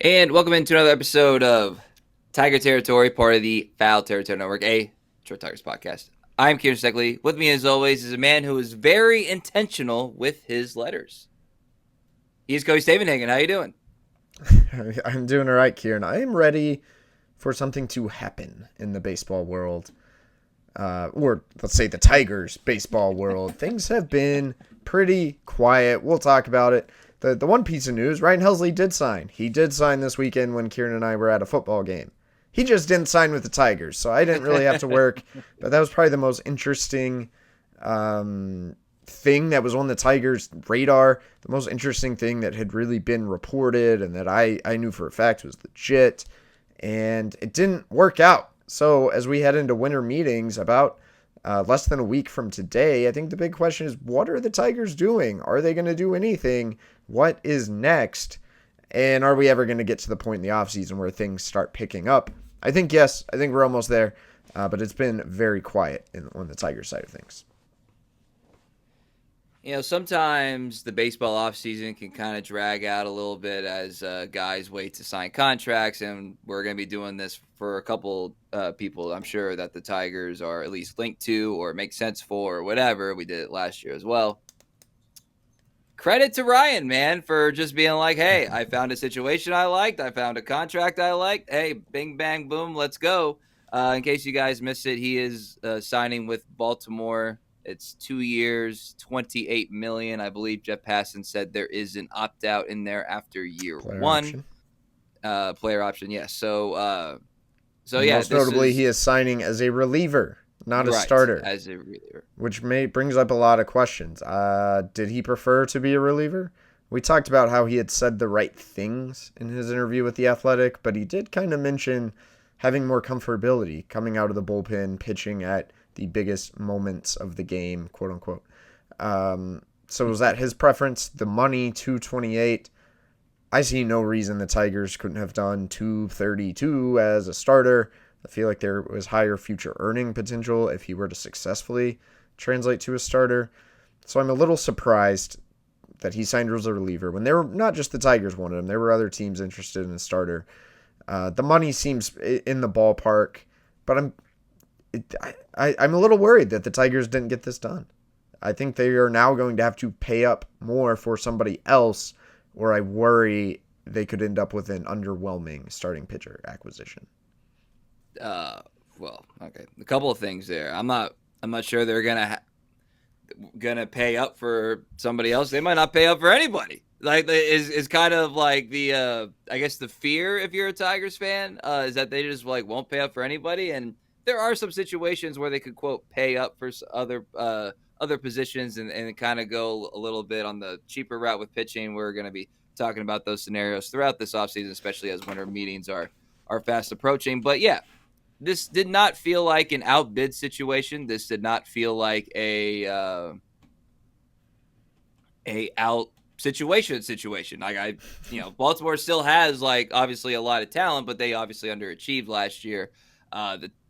And welcome into another episode of Tiger Territory, part of the Foul Territory Network, a Short Tigers podcast. I'm Kieran Steckley. With me, as always, is a man who is very intentional with his letters. He's Cody Stavenhagen. How you doing? I'm doing all right, Kieran. I am ready for something to happen in the baseball world, or let's say the Tigers baseball world. Things have been pretty quiet. We'll talk about it. The one piece of news: Ryan Helsley did sign. He did sign this weekend when Kieran and I were at a football game. He just didn't sign with the Tigers, so I didn't really have to work. But that was probably the most interesting thing that was on the Tigers' radar. The most interesting thing that had really been reported and that I knew for a fact was legit. And it didn't work out. So as we head into winter meetings about less than a week from today, I think the big question is, what are the Tigers doing? Are they going to do anything? What is next? And are we ever going to get to the point in the offseason where things start picking up? I think yes. I think we're almost there. But it's been very quiet on the Tigers side of things. Sometimes the baseball offseason can kind of drag out a little bit as guys wait to sign contracts, and we're going to be doing this for a couple people, I'm sure, that the Tigers are at least linked to or make sense for or whatever. We did it last year as well. Credit to Ryan, man, for just being like, hey, I found a situation I liked. I found a contract I liked. Hey, bing, bang, boom, let's go. In case you guys missed it, he is signing with Baltimore. It's 2 years, $28 million. I believe Jeff Passan said there is an opt out in there after year Player one. option. Player option, yes. So And yeah, most this notably, is he is signing as a reliever, not a right starter, as a reliever. which brings up a lot of questions. Did he prefer to be a reliever? We talked about how he had said the right things in his interview with The Athletic, but he did kind of mention having more comfortability coming out of the bullpen, pitching at the biggest moments of the game, quote unquote. So was that his preference? The money, 228. I see no reason the Tigers couldn't have done 232 as a starter. I feel like there was higher future earning potential if he were to successfully translate to a starter. So I'm a little surprised that he signed as a reliever when there were not just the Tigers wanted him. There were other teams interested in a starter. The money seems in the ballpark, but I'm a little worried that the Tigers didn't get this done. I think they are now going to have to pay up more for somebody else, or I worry they could end up with an underwhelming starting pitcher acquisition. Uh, well, okay, a couple of things there. I'm not sure they're gonna pay up for somebody else. They might not pay up for anybody. Like is kind of like the I guess the fear if you're a Tigers fan is that they just like won't pay up for anybody, and there are some situations where they could quote pay up for other positions and kind of go a little bit on the cheaper route with pitching. We're going to be talking about those scenarios throughout this offseason, especially as winter meetings are fast approaching. But yeah, this did not feel like an outbid situation. This did not feel like a out situation. Like Baltimore still has like obviously a lot of talent, but they obviously underachieved last year.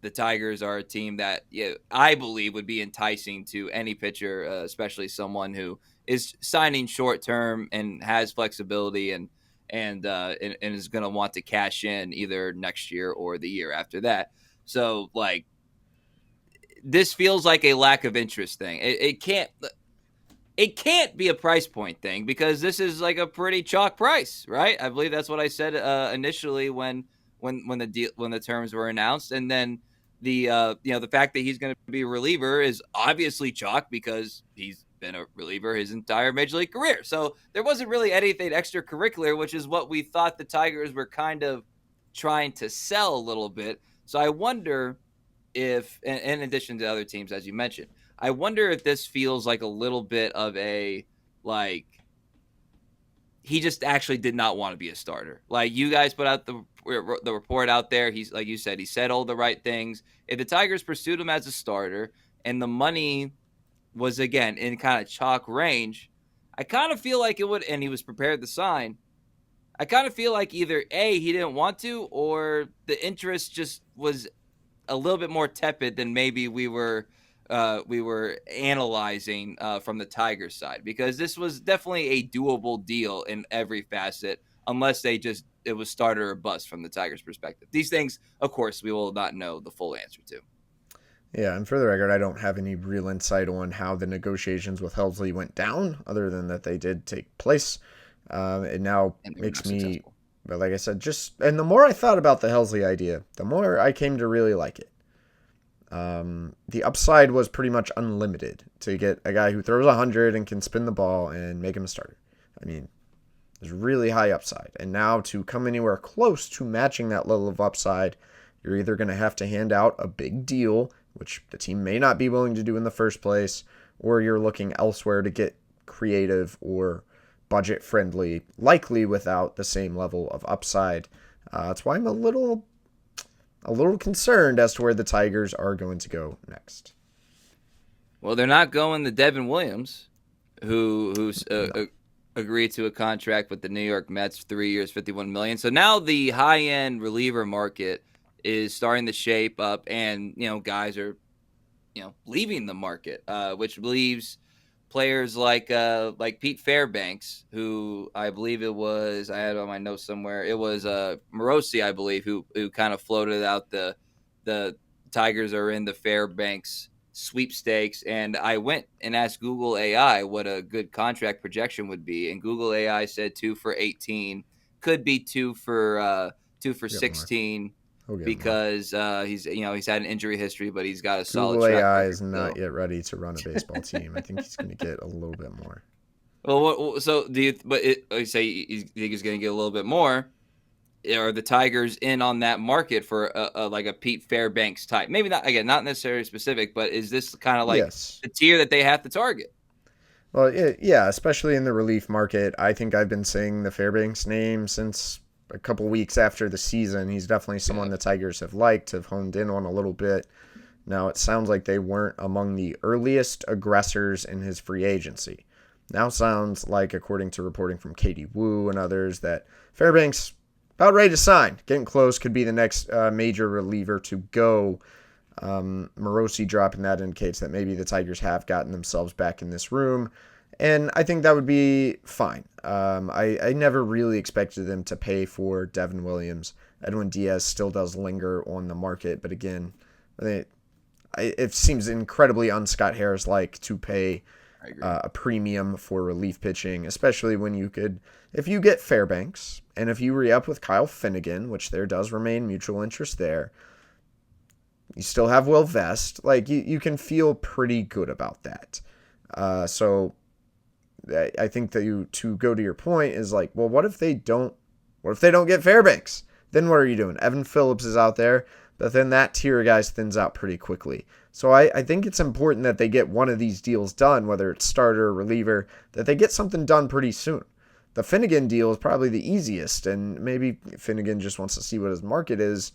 The Tigers are a team that I believe would be enticing to any pitcher, especially someone who is signing short term and has flexibility and is going to want to cash in either next year or the year after that. So like this feels like a lack of interest thing. It can't be a price point thing because this is like a pretty chalk price, right? I believe that's what I said initially when the terms were announced, and then the fact that he's going to be a reliever is obviously chalk because he's been a reliever his entire major league career. So there wasn't really anything extracurricular, which is what we thought the Tigers were kind of trying to sell a little bit. So I wonder if, in addition to other teams, as you mentioned, I wonder if this feels like a little bit of a like he just actually did not want to be a starter. Like you guys put out the report out there. He's like you said, he said all the right things. If the Tigers pursued him as a starter and the money was again in kind of chalk range, I kind of feel like it would, and he was prepared to sign. I kind of feel like either A, he didn't want to, or the interest just was a little bit more tepid than maybe we were analyzing from the Tigers side, because this was definitely a doable deal in every facet unless it was starter or bust from the Tigers' perspective. These things, of course, we will not know the full answer to. Yeah, and for the record, I don't have any real insight on how the negotiations with Helsley went down, other than that they did take place. It now And they were makes not me, successful. but like I said, and the more I thought about the Helsley idea, the more I came to really like it. The upside was pretty much unlimited to get a guy who throws 100 and can spin the ball and make him a starter. I mean, there's really high upside. And now to come anywhere close to matching that level of upside, you're either going to have to hand out a big deal, which the team may not be willing to do in the first place, or you're looking elsewhere to get creative or budget friendly, likely without the same level of upside. That's why I'm a little concerned as to where the Tigers are going to go next. Well, they're not going to Devin Williams, who's No. agreed to a contract with the New York Mets, 3 years, $51 million. So now the high-end reliever market is starting to shape up, and guys are leaving the market, which leaves players like Pete Fairbanks, who I believe it was, I had on my notes somewhere, it was Morosi, I believe, who kind of floated out the Tigers are in the Fairbanks sweepstakes. And I went and asked Google AI what a good contract projection would be, and Google AI said 2 for 18, could be 2 for 16, because he's had an injury history, but he's got a solid Google track AI record is not still. yet ready to run a baseball team. I think he's going to get a little bit more. Well, so do you? But you say you think he's going to get a little bit more? Are the Tigers in on that market for like a Pete Fairbanks type? Maybe not, again, not necessarily specific, but is this kind of like Yes. the tier that they have to target? Well, yeah, especially in the relief market. I think I've been saying the Fairbanks name since a couple weeks after the season. He's definitely someone Yeah. the Tigers have liked, have honed in on a little bit. Now, it sounds like they weren't among the earliest aggressors in his free agency. Now sounds like, according to reporting from Katie Wu and others, that Fairbanks about ready to sign, getting close, could be the next major reliever to go. Morosi dropping that indicates that maybe the Tigers have gotten themselves back in this room, and I think that would be fine. I never really expected them to pay for Devin Williams. Edwin Diaz still does linger on the market, but again, it seems incredibly un-Scott Harris-like to pay I agree. a premium for relief pitching, especially when if you get Fairbanks, and if you re-up with Kyle Finnegan, which there does remain mutual interest there, you still have Will Vest. Like, you can feel pretty good about that. So I think that to go to your point is like, well, what if they don't get Fairbanks? Then what are you doing? Evan Phillips is out there, but then that tier of guys thins out pretty quickly. So I think it's important that they get one of these deals done, whether it's starter or reliever, that they get something done pretty soon. The Finnegan deal is probably the easiest, and maybe Finnegan just wants to see what his market is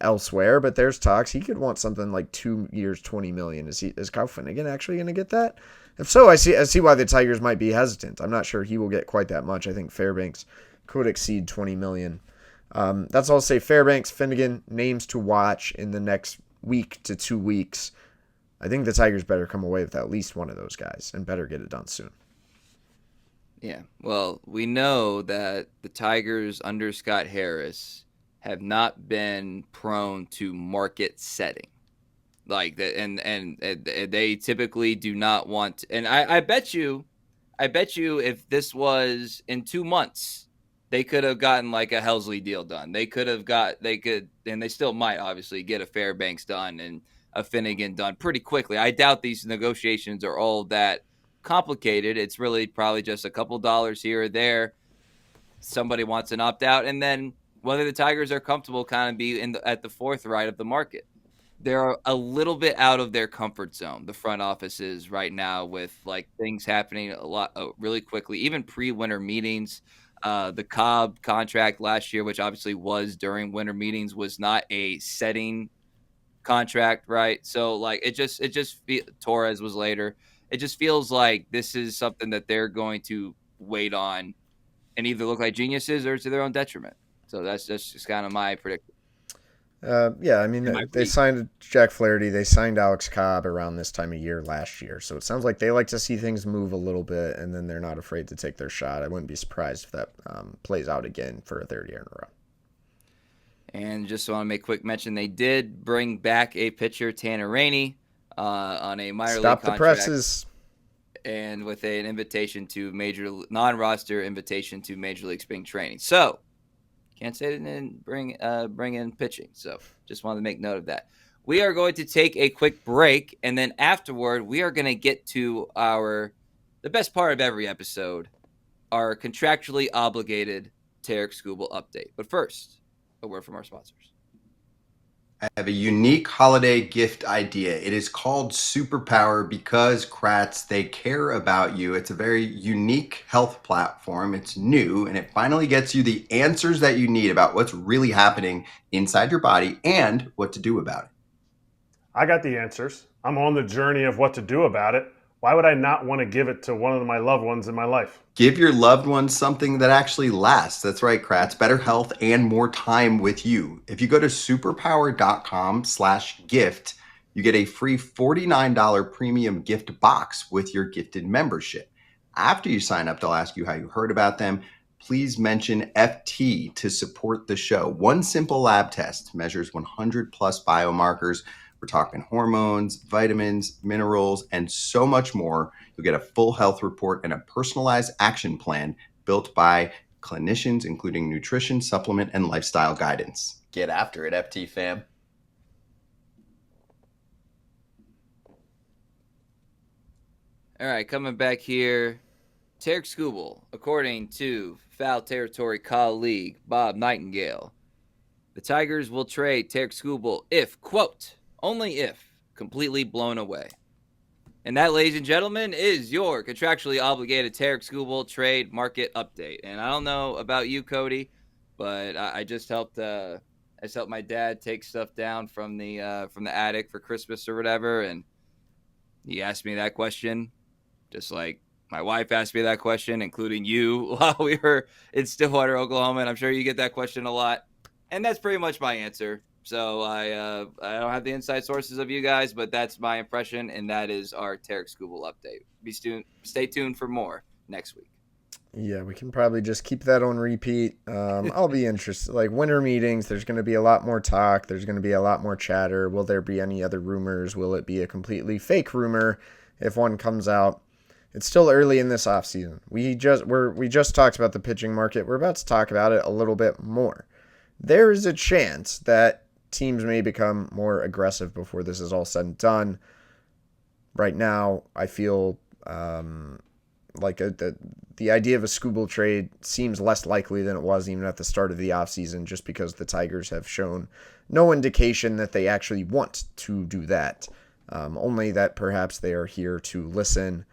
elsewhere, but there's talks he could want something like 2 years, $20 million. Is Kyle Finnegan actually going to get that? If so, I see why the Tigers might be hesitant. I'm not sure he will get quite that much. I think Fairbanks could exceed $20 million. That's all I'll say. Fairbanks, Finnegan, names to watch in the next week to 2 weeks. I think the Tigers better come away with at least one of those guys and better get it done soon. Yeah. Well, we know that the Tigers under Scott Harris have not been prone to market setting. Like that, and they typically do not want to, and I bet you if this was in 2 months, they could have gotten like a Helsley deal done. They could, and they still might obviously get a Fairbanks done and a Finnegan done pretty quickly. I doubt these negotiations are all that complicated. It's really probably just a couple dollars here or there. Somebody wants an opt out, and then whether the Tigers are comfortable kind of be at the fourth right of the market. They're a little bit out of their comfort zone, the front offices right now, with like things happening a lot really quickly, even pre-winter meetings. The Cobb contract last year, which obviously was during winter meetings, was not a setting contract, right? So like Torres was later. It just feels like this is something that they're going to wait on and either look like geniuses or to their own detriment. So that's just kind of my prediction. Yeah, I mean, Am I they right? signed Jack Flaherty, they signed Alex Cobb around this time of year last year, so it sounds like they like to see things move a little bit, and then they're not afraid to take their shot. I wouldn't be surprised if that plays out again for a third year in a row. And just want to make quick mention, they did bring back a pitcher, Tanner Rainey, on a minor league Stop the contract, presses. and with an invitation to non-roster invitation to Major League Spring Training. So can't say they didn't bring in pitching. So just wanted to make note of that. We are going to take a quick break, and then afterward, we are going to get to the best part of every episode, our contractually obligated Tarik Skubal update. But first, a word from our sponsors. I have a unique holiday gift idea. It is called Superpower because Kratz, they care about you. It's a very unique health platform. It's new and it finally gets you the answers that you need about what's really happening inside your body and what to do about it. I got the answers. I'm on the journey of what to do about it. Why would I not want to give it to one of my loved ones in my life? Give your loved ones something that actually lasts. That's right, Kratz. Better health and more time with you. If you go to superpower.com/gift, you get a free $49 premium gift box with your gifted membership. After you sign up, they'll ask you how you heard about them. Please mention FT to support the show. One simple lab test measures 100 plus biomarkers. We're talking hormones, vitamins, minerals, and so much more. You'll get a full health report and a personalized action plan built by clinicians, including nutrition, supplement, and lifestyle guidance. Get after it, FT fam. All right, coming back here, Tarik Skubal, according to Foul Territory colleague Bob Nightingale, the Tigers will trade Tarik Skubal if, quote, only if, completely blown away. And that, ladies and gentlemen, is your contractually obligated Tarik Skubal trade market update. And I don't know about you, Cody, but I just helped my dad take stuff down from the attic for Christmas or whatever, and he asked me that question, just like my wife asked me that question, including you while we were in Stillwater, Oklahoma. And I'm sure you get that question a lot. And that's pretty much my answer. So I don't have the inside sources of you guys, but that's my impression, and that is our Tarik Skubal update. Stay tuned for more next week. Yeah, we can probably just keep that on repeat. I'll be interested. Like winter meetings, there's going to be a lot more talk. There's going to be a lot more chatter. Will there be any other rumors? Will it be a completely fake rumor if one comes out? It's still early in this offseason. We just talked about the pitching market. We're about to talk about it a little bit more. There is a chance that teams may become more aggressive before this is all said and done. Right now, I feel like the idea of a Skubal trade seems less likely than it was even at the start of the offseason, just because the Tigers have shown no indication that they actually want to do that. Only that perhaps they are here to listen.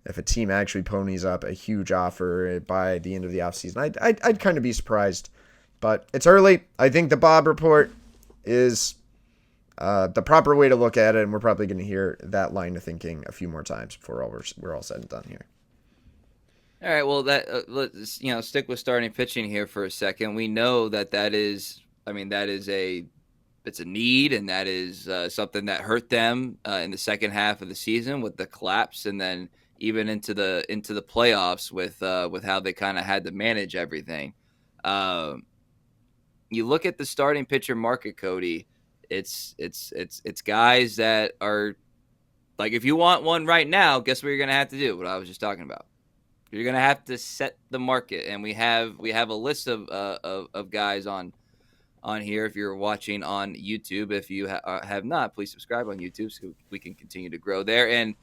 If a team actually ponies up a huge offer by the end of the offseason, I'd kind of be surprised. But it's early. I think the Bob report is the proper way to look at it, and we're probably going to hear that line of thinking a few more times before we're all said and done here. All right, well, let's stick with starting pitching here for a second. We know that is it's a need, and that is something that hurt them in the second half of the season with the collapse, and then even into the playoffs with how they kind of had to manage everything. You look at the starting pitcher market, Cody. It's guys that are like, if you want one right now, guess what you're gonna have to do? What I was just talking about. You're gonna have to set the market, and we have a list of guys on here. If you're watching on YouTube, if you have not, please subscribe on YouTube so we can continue to grow there. And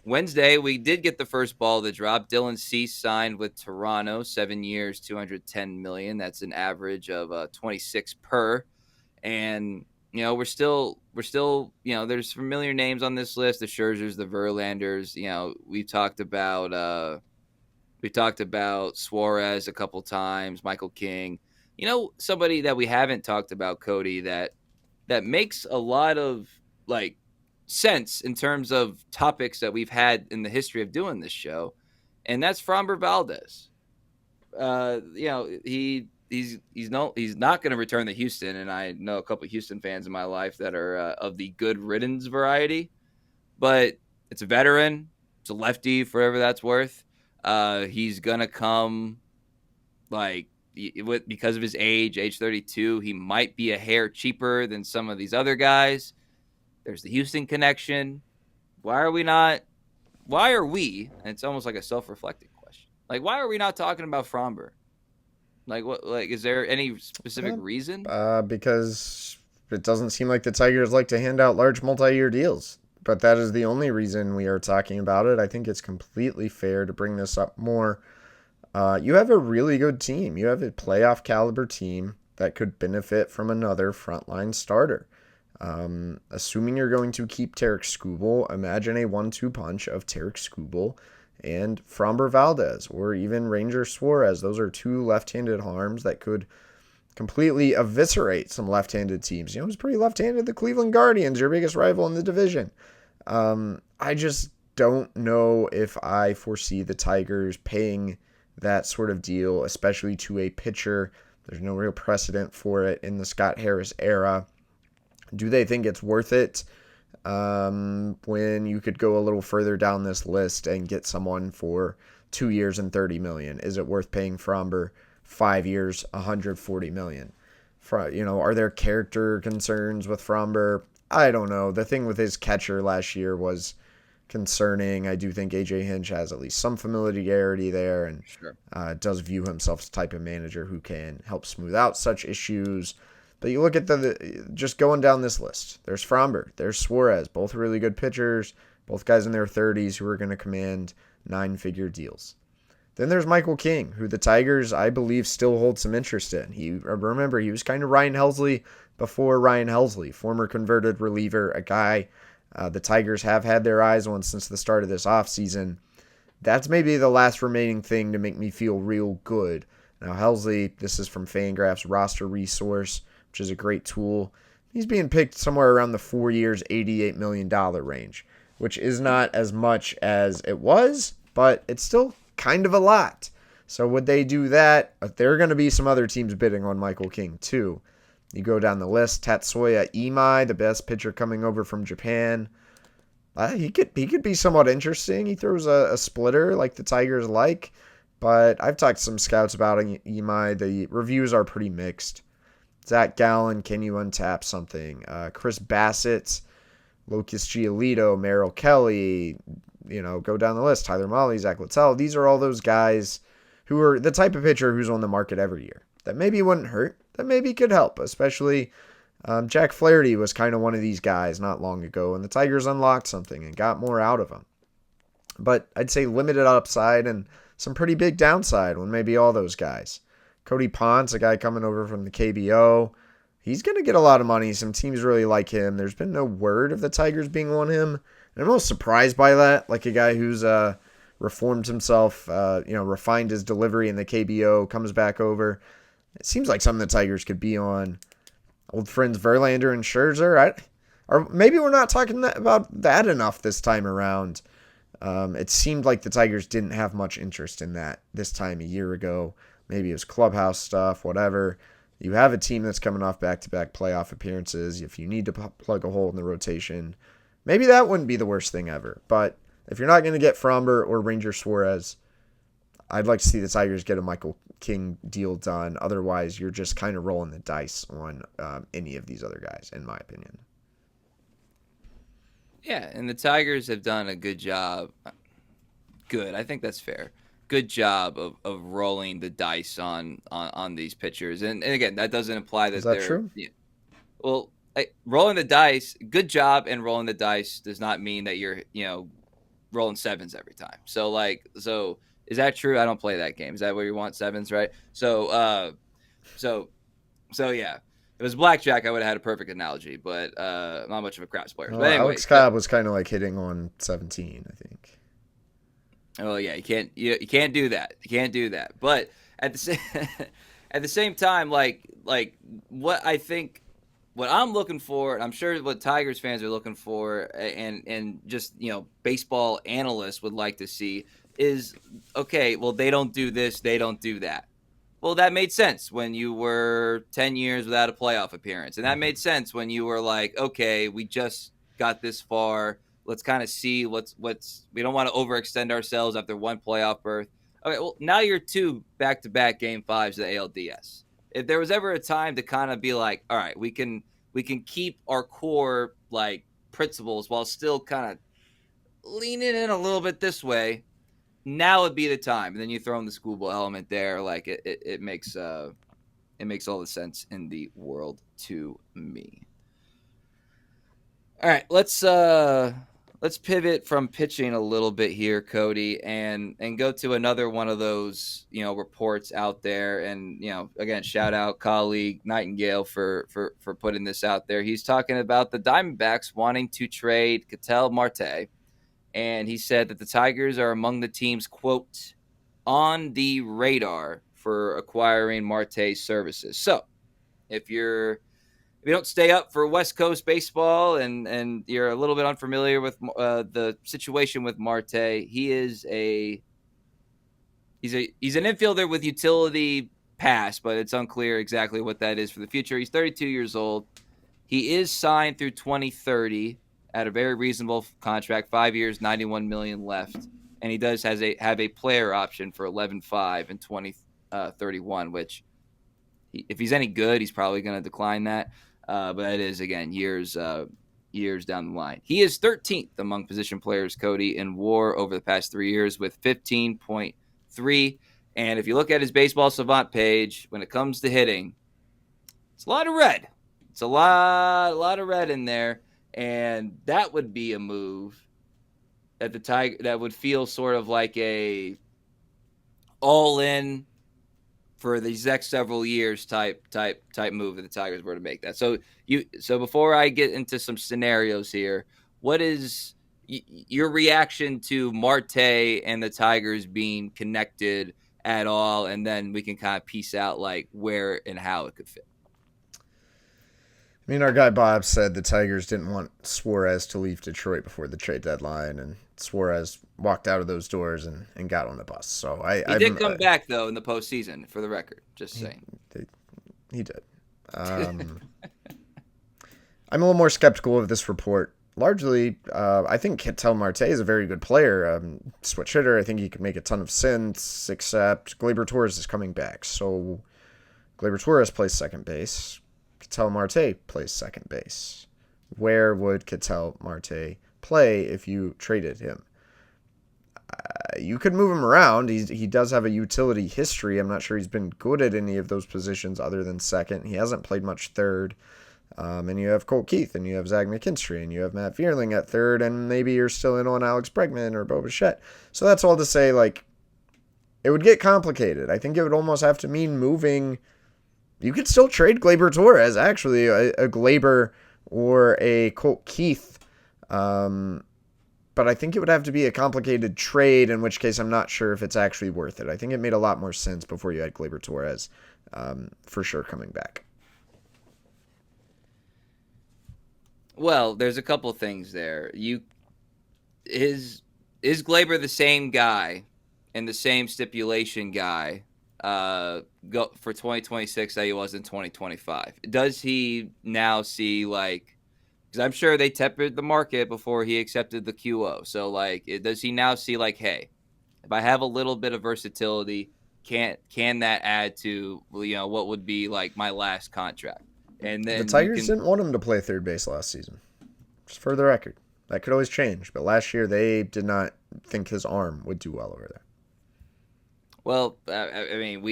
Wednesday, we did get the first ball of the drop. Dylan Cease signed with Toronto, 7 years, $210 million. That's an average of 26 per. And we're still there's familiar names on this list: the Scherzers, the Verlanders. We talked about Suarez a couple times, Michael King. Somebody that we haven't talked about, Cody, that makes a lot of sense in terms of topics that we've had in the history of doing this show, and that's Framber Valdez. not going to return to Houston, and I know a couple of Houston fans in my life that are of the good riddance variety. But it's a veteran, it's a lefty, for whatever that's worth. He's gonna come because of his age 32. He might be a hair cheaper than some of these other guys. There's the Houston connection. Why are we? And it's almost like a self-reflecting question. Like, why are we not talking about Framber? Like, what? Like, is there any specific reason? Because it doesn't seem like the Tigers like to hand out large multi-year deals. But that is the only reason we are talking about it. I think it's completely fair to bring this up more. You have a really good team. You have a playoff caliber team that could benefit from another frontline starter. Assuming you're going to keep Tarik Skubal, imagine a 1-2 punch of Tarik Skubal and Framber Valdez, or even Ranger Suarez. Those are two left-handed arms that could completely eviscerate some left-handed teams. You know, it's pretty left-handed. The Cleveland Guardians, your biggest rival in the division. I just don't know if I foresee the Tigers paying that sort of deal, especially to a pitcher. There's no real precedent for it in the Scott Harris era. Do they think it's worth it when you could go a little further down this list and get someone for 2 years and $30 million? Is it worth paying Framber 5 years, $140 million? Are there character concerns with Framber? I don't know. The thing with his catcher last year was concerning. I do think AJ Hinch has at least some familiarity there and does view himself as the type of manager who can help smooth out such issues. But you look at just going down this list. There's Framber. There's Suarez. Both really good pitchers. Both guys in their 30s who are going to command 9-figure deals. Then there's Michael King, who the Tigers, I believe, still hold some interest in. Remember, he was kind of Ryan Helsley before Ryan Helsley, former converted reliever, a guy the Tigers have had their eyes on since the start of this offseason. That's maybe the last remaining thing to make me feel real good. Now, Helsley, this is from Fangraphs roster resource, which is a great tool. He's being picked somewhere around the 4 years, $88 million range, which is not as much as it was, but it's still kind of a lot. So would they do that? There are going to be some other teams bidding on Michael King too. You go down the list, Tatsuya Imai, the best pitcher coming over from Japan. He could be somewhat interesting. He throws a splitter like the Tigers like, but I've talked to some scouts about Imai. The reviews are pretty mixed. Zach Gallen, can you untap something? Chris Bassett, Lucas Giolito, Merrill Kelly, go down the list. Tyler Mahle, Zach Littell. These are all those guys who are the type of pitcher who's on the market every year. That maybe wouldn't hurt. That maybe could help, especially Jack Flaherty was kind of one of these guys not long ago, and the Tigers unlocked something and got more out of him. But I'd say limited upside and some pretty big downside when maybe all those guys. Cody Ponce, a guy coming over from the KBO, he's going to get a lot of money. Some teams really like him. There's been no word of the Tigers being on him. And I'm most surprised by that, like a guy who's reformed himself, refined his delivery in the KBO, comes back over. It seems like something the Tigers could be on. Old friends Verlander and Scherzer. Or maybe we're not talking about that enough this time around. It seemed like the Tigers didn't have much interest in that this time a year ago. Maybe it was clubhouse stuff, whatever. You have a team that's coming off back-to-back playoff appearances. If you need to plug a hole in the rotation, maybe that wouldn't be the worst thing ever. But if you're not going to get Framber or Ranger Suarez, I'd like to see the Tigers get a Michael King deal done. Otherwise, you're just kind of rolling the dice on any of these other guys, in my opinion. Yeah, and the Tigers have done a good job. Good, I think that's fair. Good job of rolling the dice on these pitchers. And again, that doesn't imply that they're... Is that true? Yeah, well, rolling the dice, good job, and rolling the dice does not mean that you're, rolling sevens every time. So is that true? I don't play that game. Is that where you want sevens, right? So yeah. If it was blackjack, I would have had a perfect analogy, but I'm not much of a craps player. But anyway, Alex Cobb was kind of like hitting on 17, I think. Oh yeah, you can't do that. You can't do that. But at the same time, like what I'm looking for, and I'm sure what Tigers fans are looking for, and just baseball analysts would like to see is, okay, well, they don't do this, they don't do that. well, that made sense when you were 10 years without a playoff appearance. And that made sense when you were like, okay, we just got this far. Let's kind of see what's we don't want to overextend ourselves after one playoff berth. Okay, well, now you're 2 back-to-back game 5s of the ALDS. If there was ever a time to kind of be like, all right, we can keep our core like principles while still kind of leaning in a little bit this way, now would be the time. And then you throw in the Skubal element there, like it makes all the sense in the world to me. All right, let's pivot from pitching a little bit here, Cody, and go to another one of those, reports out there. And, again, shout out colleague Nightingale for putting this out there. He's talking about the Diamondbacks wanting to trade Ketel Marte. And he said that the Tigers are among the teams, quote, on the radar for acquiring Marte's services. So if you don't stay up for West Coast baseball and you're a little bit unfamiliar with the situation with Marte, he's an infielder with utility past, but it's unclear exactly what that is for the future. He's 32 years old. He is signed through 2030 at a very reasonable contract, 5 years, $91 million left, and he does have a player option for 11.5 in 2031, which if he's any good, he's probably going to decline that. But that is, again, years down the line. He is 13th among position players, Cody, in WAR over the past 3 years with 15.3. And if you look at his Baseball Savant page, when it comes to hitting, it's a lot of red. It's a lot of red in there. And that would be a move that the Tiger that would feel sort of like a all in for these next several years type move that the Tigers were to make that. So before I get into some scenarios here, what is your reaction to Marte and the Tigers being connected at all? And then we can kind of piece out like where and how it could fit. I mean, our guy Bob said the Tigers didn't want Suarez to leave Detroit before the trade deadline, and Suarez walked out of those doors and got on the bus. So he did come back, though, in the postseason, for the record. Just saying. He did. I'm a little more skeptical of this report. Largely, I think Ketel Marte is a very good player. Switch hitter. I think he could make a ton of sense, except Gleyber Torres is coming back. So Gleyber Torres plays second base. Ketel Marte plays second base. Where would Ketel Marte play if you traded him? You could move him around. He does have a utility history. I'm not sure he's been good at any of those positions other than second. He hasn't played much third. And you have Colt Keith, and you have Zach McKinstry, and you have Matt Vierling at third, and maybe you're still in on Alex Bregman or Bo Bichette. So that's all to say, like, it would get complicated. I think it would almost have to mean moving. You could still trade Gleyber Torres, actually, a Gleyber or a Colt Keith. But I think it would have to be a complicated trade, in which case I'm not sure if it's actually worth it. I think it made a lot more sense before you had Gleyber Torres for sure coming back. Well, there's a couple things there. Is Gleyber the same guy and the same stipulation guy go for 2026 that he was in 2025? Does he now see, like, because I'm sure they tempered the market before he accepted the QO. So, like, does he now see, like, hey, if I have a little bit of versatility, can that add to, what would be like my last contract? And then the Tigers didn't want him to play third base last season. Just for the record, that could always change. But last year they did not think his arm would do well over there. Well, I mean,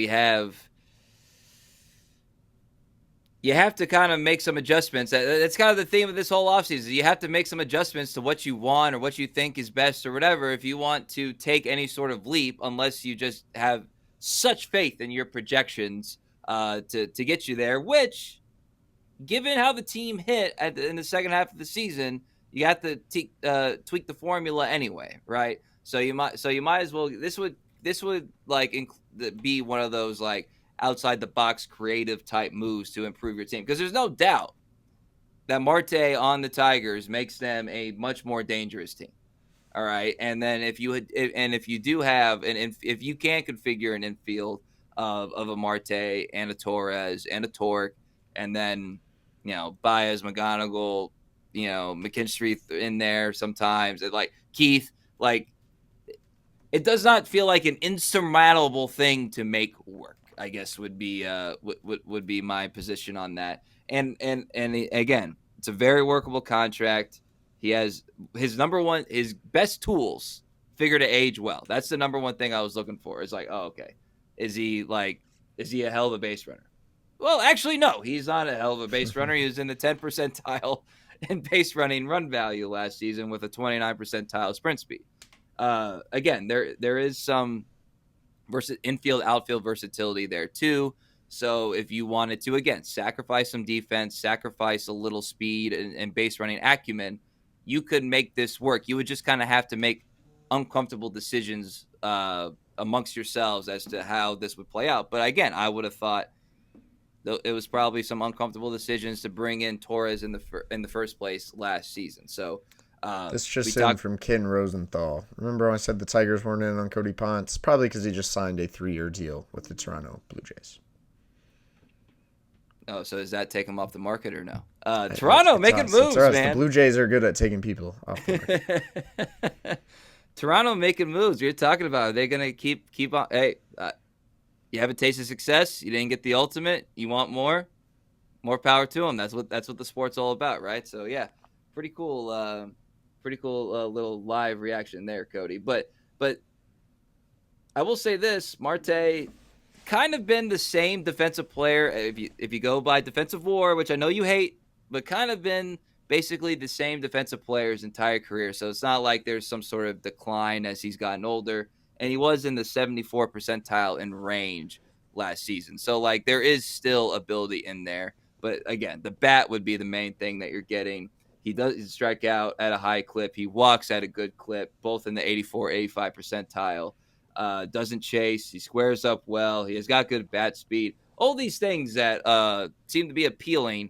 you have to kind of make some adjustments. That's kind of the theme of this whole offseason. You have to make some adjustments to what you want or what you think is best or whatever if you want to take any sort of leap, unless you just have such faith in your projections to get you there, which, given how the team hit in the second half of the season, you have to tweak the formula anyway, right? So you might as well. This would like be one of those like outside the box creative type moves to improve your team, because there's no doubt that Marte on the Tigers makes them a much more dangerous team. All right, and then if you can configure an infield of a Marte and a Torres and a Torque, and then Baez, McGonigal, McKinstry in there sometimes, and like Keith, like it does not feel like an insurmountable thing to make work, I guess would be would be my position on that. And again, it's a very workable contract. He has his best tools figure to age well. That's the number one thing I was looking for. It's like, oh, okay. Is he a hell of a base runner? Well, actually, no, he's not a hell of a base runner. He was in the 10th percentile in base running run value last season with a 29th percentile sprint speed. Again, there is some infield, outfield versatility there too. So if you wanted to, again, sacrifice some defense, sacrifice a little speed and base running acumen, you could make this work. You would just kind of have to make uncomfortable decisions amongst yourselves as to how this would play out. But again, I would have thought it was probably some uncomfortable decisions to bring in Torres in the first place last season. So this just in from Ken Rosenthal. Remember when I said the Tigers weren't in on Cody Ponce? Probably because he just signed a 3-year deal with the Toronto Blue Jays. Oh, so does that take him off the market or no? Toronto making moves, man. The Blue Jays are good at taking people off the market. Toronto making moves. You're talking about, are they going to keep on? Hey, you have a taste of success. You didn't get the ultimate. You want more? More power to them. That's what the sport's all about, right? So yeah, pretty cool little live reaction there, Cody. But I will say this, Marte kind of been the same defensive player if you go by defensive WAR, which I know you hate, but kind of been basically the same defensive player his entire career. So it's not like there's some sort of decline as he's gotten older. And he was in the 74th percentile in range last season. So like there is still ability in there. But again, the bat would be the main thing that you're getting. He does strike out at a high clip. He walks at a good clip, both in the 84, 85 percentile. Doesn't chase. He squares up well. He has got good bat speed. All these things that seem to be appealing,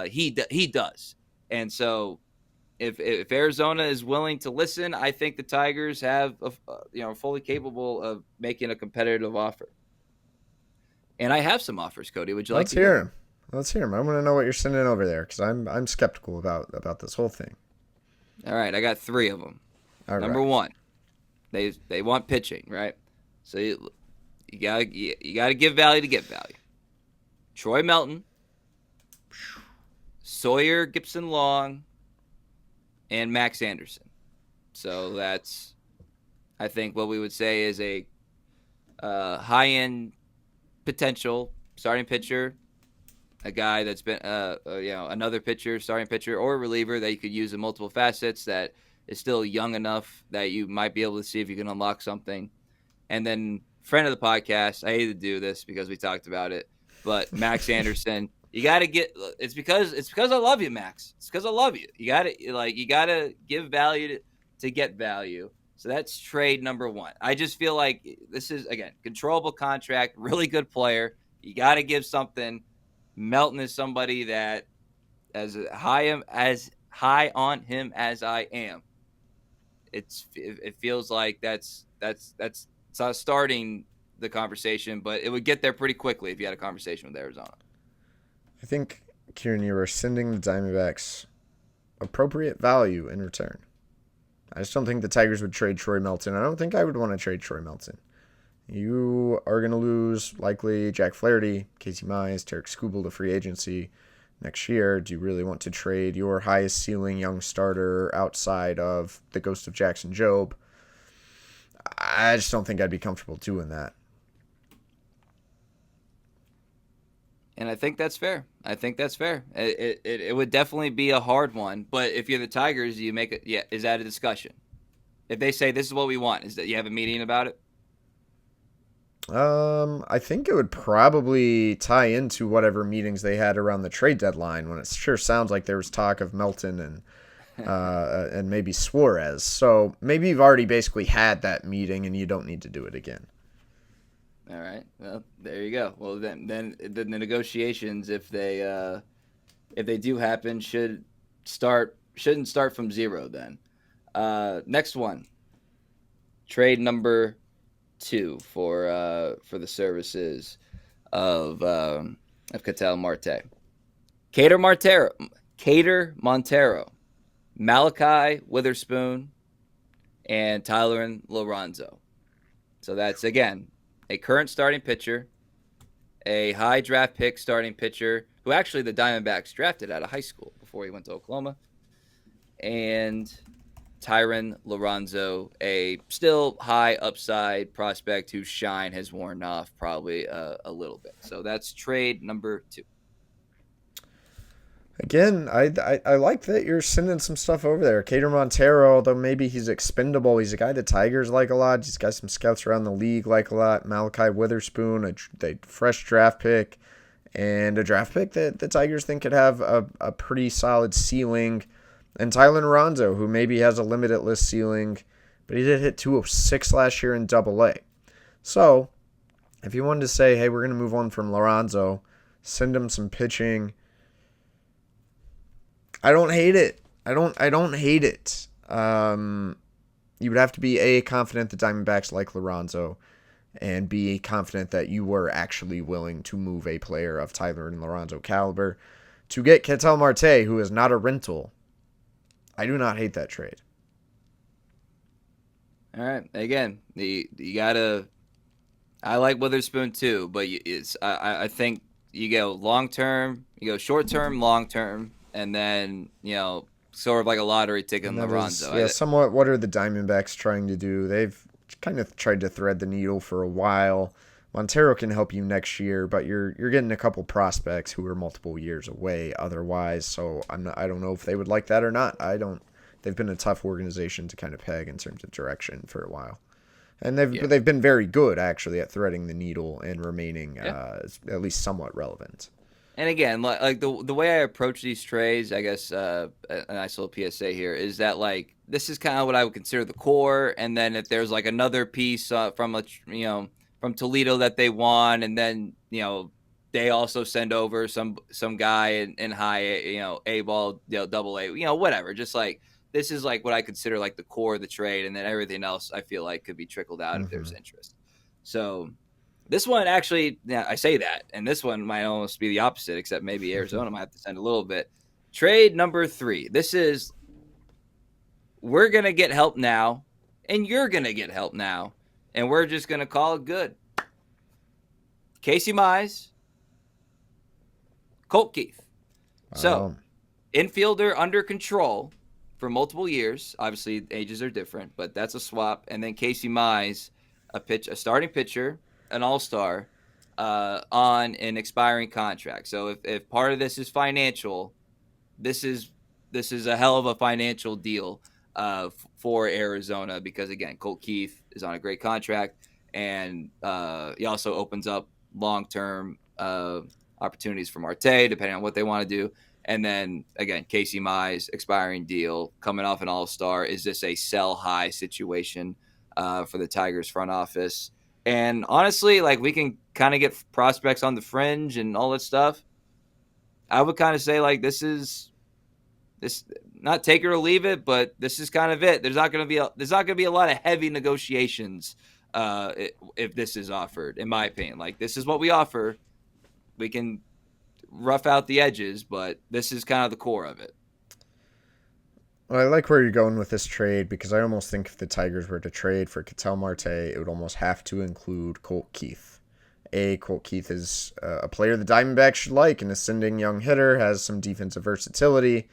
he does. And so if Arizona is willing to listen, I think the Tigers have fully capable of making a competitive offer. And I have some offers, Cody. Would you like to hear them? Let's hear them. I want to know what you're sending over there because I'm skeptical about this whole thing. All right, I got 3 of them. Number 1, they want pitching, right? So you gotta give value to get value. Troy Melton, Sawyer Gibson-Long, and Max Anderson. So that's, I think, what we would say is a high-end potential starting pitcher. A guy that's been, another pitcher, starting pitcher, or reliever that you could use in multiple facets that is still young enough that you might be able to see if you can unlock something. And then friend of the podcast, I hate to do this because we talked about it, but Max Anderson, you got to get, it's because I love you, Max. It's because I love you. You got to give value to get value. So that's trade number 1. I just feel like this is, again, controllable contract, really good player. You got to give something. Melton is somebody that as high on him as I am. It feels like that's starting the conversation, but it would get there pretty quickly if you had a conversation with Arizona. I think, Kieran, you were sending the Diamondbacks appropriate value in return. I just don't think the Tigers would trade Troy Melton. I don't think I would want to trade Troy Melton. You are going to lose likely Jack Flaherty, Casey Mize, Tarik Skubal to free agency next year. Do you really want to trade your highest ceiling young starter outside of the ghost of Jackson Jobe? I just don't think I'd be comfortable doing that. And I think that's fair. It would definitely be a hard one. But if you're the Tigers, you make it. Yeah, is that a discussion? If they say this is what we want, is that you have a meeting about it? I think it would probably tie into whatever meetings they had around the trade deadline when it sure sounds like there was talk of Melton and maybe Suarez. So maybe you've already basically had that meeting and you don't need to do it again. All right. Well, there you go. Well, then the negotiations, if they do happen, shouldn't start from 0 then. Next one. Trade number 2 for the services of Ketel Marte. Keter Montero, Malachi Witherspoon, and Tyler Lorenzo. So that's, again, a current starting pitcher, a high draft pick starting pitcher, who actually the Diamondbacks drafted out of high school before he went to Oklahoma, and Tyron Lorenzo, a still high upside prospect whose shine has worn off probably a little bit. So that's trade number 2. Again, I like that you're sending some stuff over there. Ketel Montero, although maybe he's expendable, he's a guy the Tigers like a lot. He's got some scouts around the league like a lot. Malachi Witherspoon, a fresh draft pick, and a draft pick that the Tigers think could have a pretty solid ceiling. And Tyler Lorenzo, who maybe has a limited list ceiling, but he did hit 206 last year in Double-A. So, if you wanted to say, hey, we're going to move on from Lorenzo, send him some pitching, I don't hate it. I don't hate it. You would have to be confident the Diamondbacks like Lorenzo, and be confident that you were actually willing to move a player of Tyler and Lorenzo caliber to get Ketel Marte, who is not a rental. I do not hate that trade. All right. Again, you gotta. I like Witherspoon too, but I think you go long term, you go short term, long term, and then sort of like a lottery ticket in Lorenzo. Yeah, somewhat. What are the Diamondbacks trying to do? They've kind of tried to thread the needle for a while. Montero can help you next year, but you're getting a couple prospects who are multiple years away otherwise. So I don't know if they would like that or not. They've been a tough organization to kind of peg in terms of direction for a while, and they've been very good actually at threading the needle and remaining at least somewhat relevant. And again, like the way I approach these trades, I guess a nice little PSA here is that like this is kind of what I would consider the core, and then if there's like another piece from Toledo that they want, and then they also send over some guy in high A ball, Double-A, whatever. Just like this is like what I consider like the core of the trade, and then everything else I feel like could be trickled out if there's interest. So this one actually, I say that, and this one might almost be the opposite, except maybe Arizona might have to send a little bit. Trade number 3. This is we're gonna get help now, and you're gonna get help now. And we're just going to call it good. Casey Mize, Colt Keith. So, infielder under control for multiple years. Obviously, ages are different, but that's a swap. And then Casey Mize, a starting pitcher, an all-star, on an expiring contract. So, if part of this is financial, this is a hell of a financial deal for Arizona, because again, Colt Keith is on a great contract, and he also opens up long-term opportunities for Marte, depending on what they want to do. And then again, Casey Mize, expiring deal, coming off an all-star. Is this a sell high situation for the Tigers front office? And honestly, like, we can kind of get prospects on the fringe and all that stuff. I would kind of say like this, not take it or leave it, but this is kind of it. There's not going to be a lot of heavy negotiations if this is offered, in my opinion. Like, this is what we offer. We can rough out the edges, but this is kind of the core of it. Well, I like where you're going with this trade, because I almost think if the Tigers were to trade for Ketel Marte, it would almost have to include Colt Keith. Colt Keith is a player the Diamondbacks should like, an ascending young hitter, has some defensive versatility.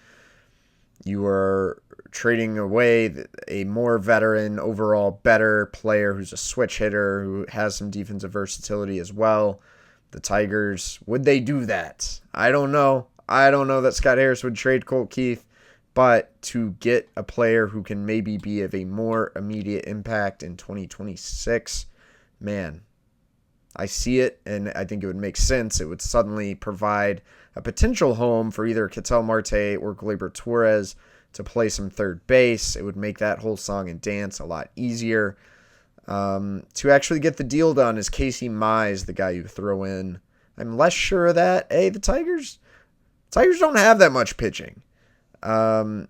You are trading away a more veteran, overall better player who's a switch hitter, who has some defensive versatility as well. The Tigers, would they do that? I don't know. I don't know that Scott Harris would trade Colt Keith, but to get a player who can maybe be of a more immediate impact in 2026, man, I see it, and I think it would make sense. It would suddenly provide a potential home for either Ketel Marte or Gleyber Torres to play some third base. It would make that whole song and dance a lot easier. To actually get the deal done, is Casey Mize the guy you throw in? I'm less sure of that. The Tigers don't have that much pitching.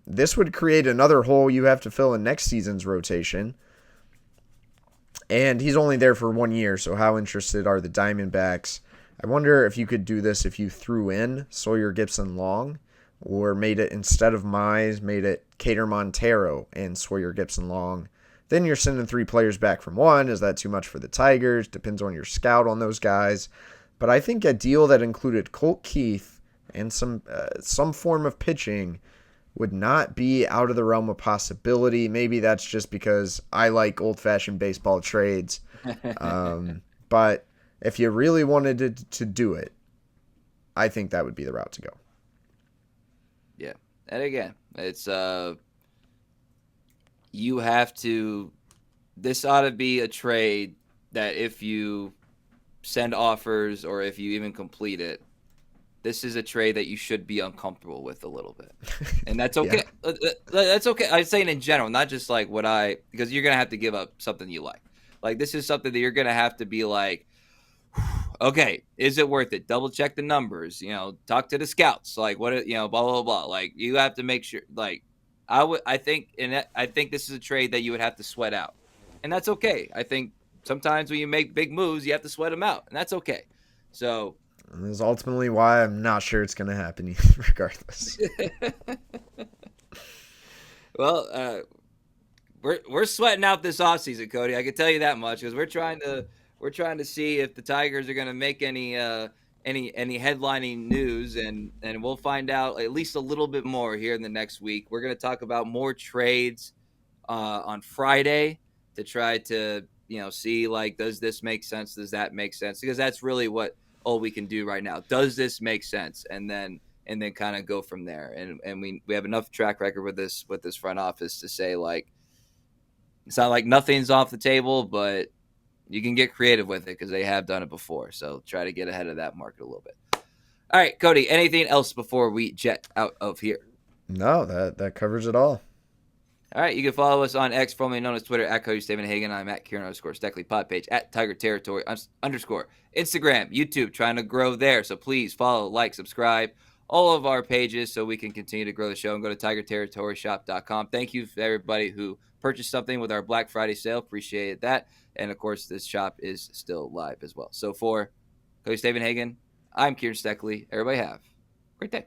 This would create another hole you have to fill in next season's rotation. And he's only there for 1 year, so how interested are the Diamondbacks? I wonder if you could do this if you threw in Sawyer Gipson-Long, or made it, instead of Mize, made it Ketel Marte and Sawyer Gipson-Long. Then you're sending 3 players back from 1. Is that too much for the Tigers? Depends on your scout on those guys. But I think a deal that included Colt Keith and some form of pitching would not be out of the realm of possibility. Maybe that's just because I like old-fashioned baseball trades. But if you really wanted to do it, I think that would be the route to go. Yeah. And again, it's you have to – this ought to be a trade that if you send offers or if you even complete it, this is a trade that you should be uncomfortable with a little bit. And that's okay. Yeah. That's okay. I'm saying in general, not just like because you're going to have to give up something you like. Like, this is something that you're going to have to be like, okay, is it worth it? Double check the numbers, talk to the scouts, like what, blah, blah, blah. Like, you have to make sure, like, I think this is a trade that you would have to sweat out. And that's okay. I think sometimes when you make big moves, you have to sweat them out, and that's okay. So, and that's ultimately why I'm not sure it's going to happen regardless. Well, we're sweating out this offseason, Cody. I can tell you that much, because we're trying to see if the Tigers are going to make any headlining news, and we'll find out at least a little bit more here in the next week. We're going to talk about more trades on Friday to try to see, like, does this make sense? Does that make sense? Because that's really what all we can do right now. Does this make sense? And then kind of go from there. And we have enough track record with this front office to say, like, it's not like nothing's off the table, but you can get creative with it because they have done it before. So try to get ahead of that market a little bit. All right, Cody, anything else before we jet out of here? No, that covers it all. All right, you can follow us on X, formerly known as Twitter, at Cody Stavenhagen. I'm at Kieran_Steckley, pod page at Tiger Territory _ Instagram, YouTube, trying to grow there. So please follow, like, subscribe, all of our pages so we can continue to grow the show, and go to TigerTerritoryShop.com. Thank you for everybody who purchased something with our Black Friday sale. Appreciate that. And, of course, this shop is still live as well. So for Cody Stavenhagen, I'm Kieran Steckley. Everybody have a great day.